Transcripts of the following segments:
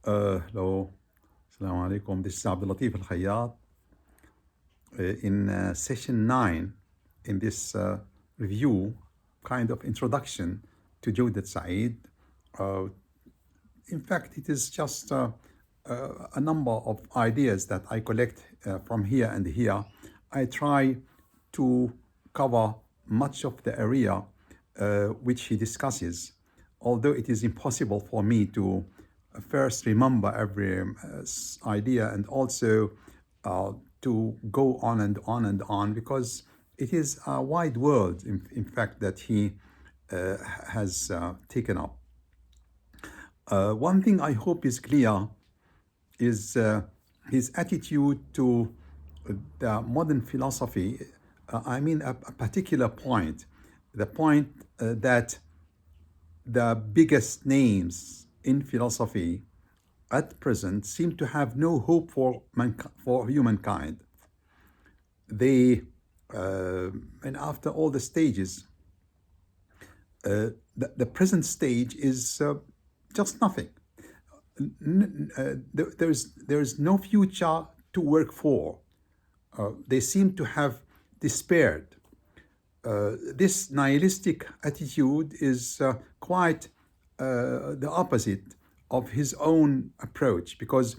Hello, Assalamu alaikum. This is Abdul Latif Al Khayyat. In session 9, in this review, kind of introduction to Jawdat Saeed, uh, in fact, it is just a number of ideas that I collect from here and here. I try to cover much of the area which he discusses, although it is impossible for me to first remember every idea and also to go on and on and on, because it is a wide world, in fact, that he has taken up. One thing I hope is clear is his attitude to the modern philosophy. I mean, a particular point, the point that the biggest names in philosophy at present seem to have no hope for humankind. They, and after all the stages, the present stage is just nothing. There's no future to work for. They seem to have despaired. This nihilistic attitude is quite the opposite of his own approach, because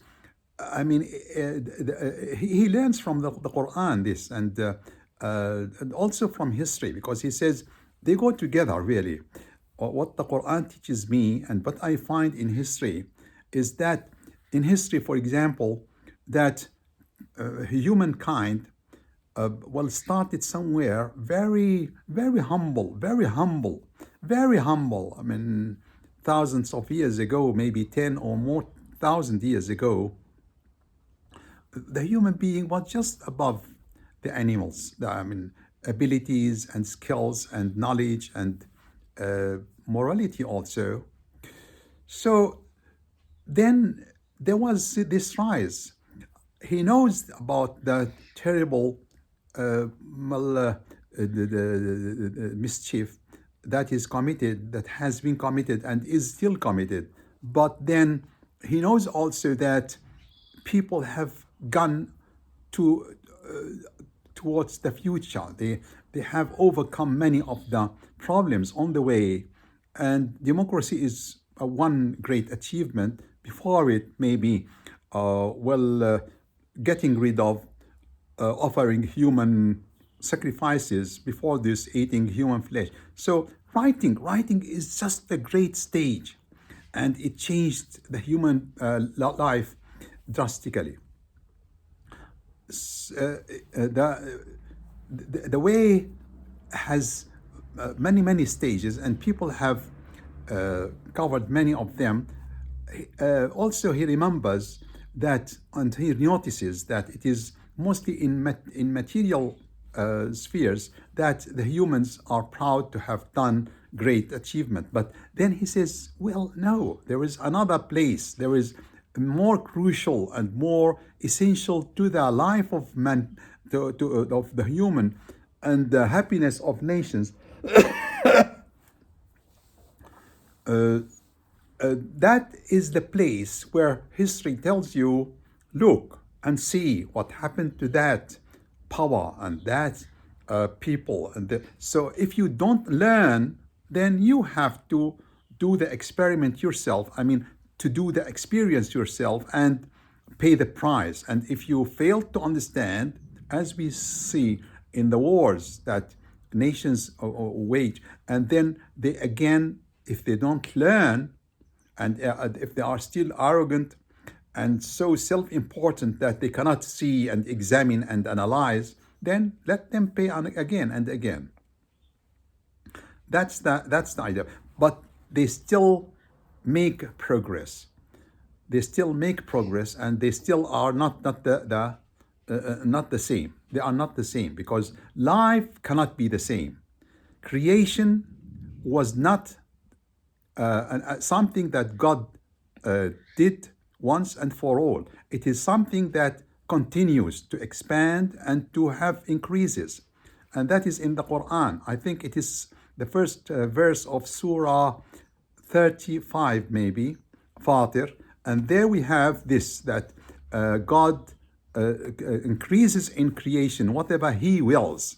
I mean, he learns from the Qur'an this, and also from history, because he says they go together really. What the Qur'an teaches me and what I find in history is that, in history, for example, that humankind started somewhere very, very humble, very humble, very humble. I mean, thousands of years ago, maybe 10 or more thousand years ago, the human being was just above the animals. I mean, abilities and skills and knowledge and morality also. So then there was this rise. He knows about the terrible mischief that is committed, that has been committed and is still committed. But then he knows also that people have gone towards the future. They have overcome many of the problems on the way, and democracy is one great achievement. Before it, maybe getting rid of offering human sacrifices, before this eating human flesh. So writing is just a great stage, and it changed the human life drastically. The way has many stages, and people have covered many of them. Also, he remembers that, and he notices that it is mostly in material spheres that the humans are proud to have done great achievement. But then he says, well, no, there is another place. There is more crucial and more essential to the life of man, of the human, and the happiness of nations. That is the place where history tells you, look and see what happened to that power and that people. So if you don't learn, then you have to do the experiment yourself. I mean, to do the experience yourself and pay the price. And if you fail to understand, as we see in the wars that nations wage, and then they again, if they don't learn, and if they are still arrogant and so self-important that they cannot see and examine and analyze, then let them pay again and again. That's the idea. But they still make progress. They still make progress, and they still are not the same. They are not the same, because life cannot be the same. Creation was not something that God did once and for all. It is something that continues to expand and to have increases. And that is in the Qur'an. I think it is the first verse of Surah 35, maybe, Fatir, And there we have this, that God increases in creation whatever He wills.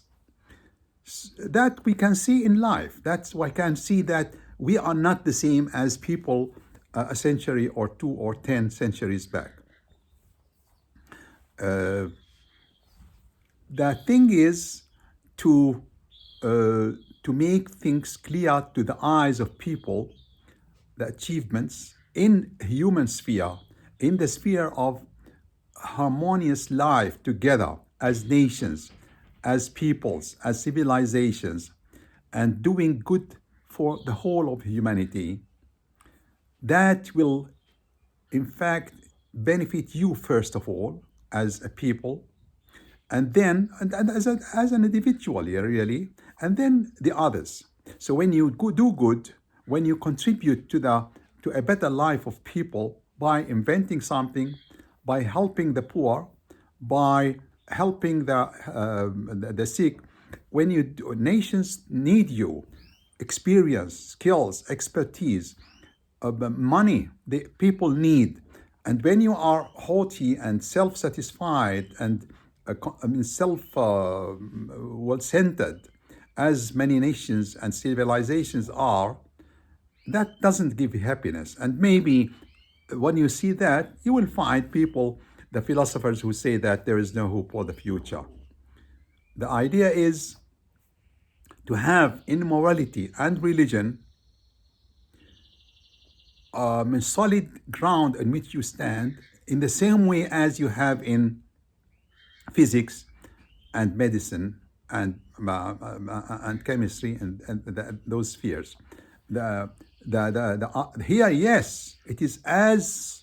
That we can see in life. That's why I can see that we are not the same as people a century or 2 or 10 centuries back. The thing is to make things clear to the eyes of people, the achievements in human sphere, in the sphere of harmonious life together as nations, as peoples, as civilizations, and doing good for the whole of humanity, that will in fact benefit you first of all as a people, and then and as an individual really, and then the others. So when you do good, when you contribute to a better life of people by inventing something, by helping the poor, by helping the sick, when nations need you, experience, skills, expertise, money, the people need. And when you are haughty and self-satisfied and well-centered, as many nations and civilizations are, that doesn't give you happiness. And maybe when you see that, you will find people, the philosophers who say that there is no hope for the future. The idea is to have in morality and religion a solid ground in which you stand, in the same way as you have in physics and medicine and chemistry and those spheres. Here, yes, it is as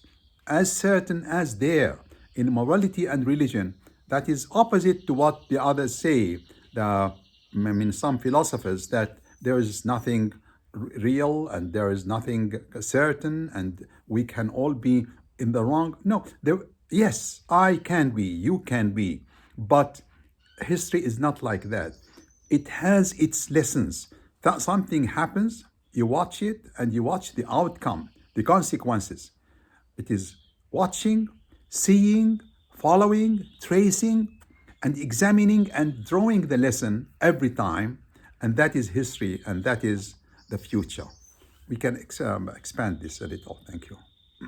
certain as there in morality and religion. That is opposite to what the others say. Some philosophers, that there is nothing real and there is nothing certain and we can all be in the wrong. No, yes, I can be, you can be, but history is not like that. It has its lessons. That something happens, you watch it and you watch the outcome, the consequences. It is watching, seeing, following, tracing, and examining and drawing the lesson every time. And that is history, and that is the future. We can expand this a little. Thank you.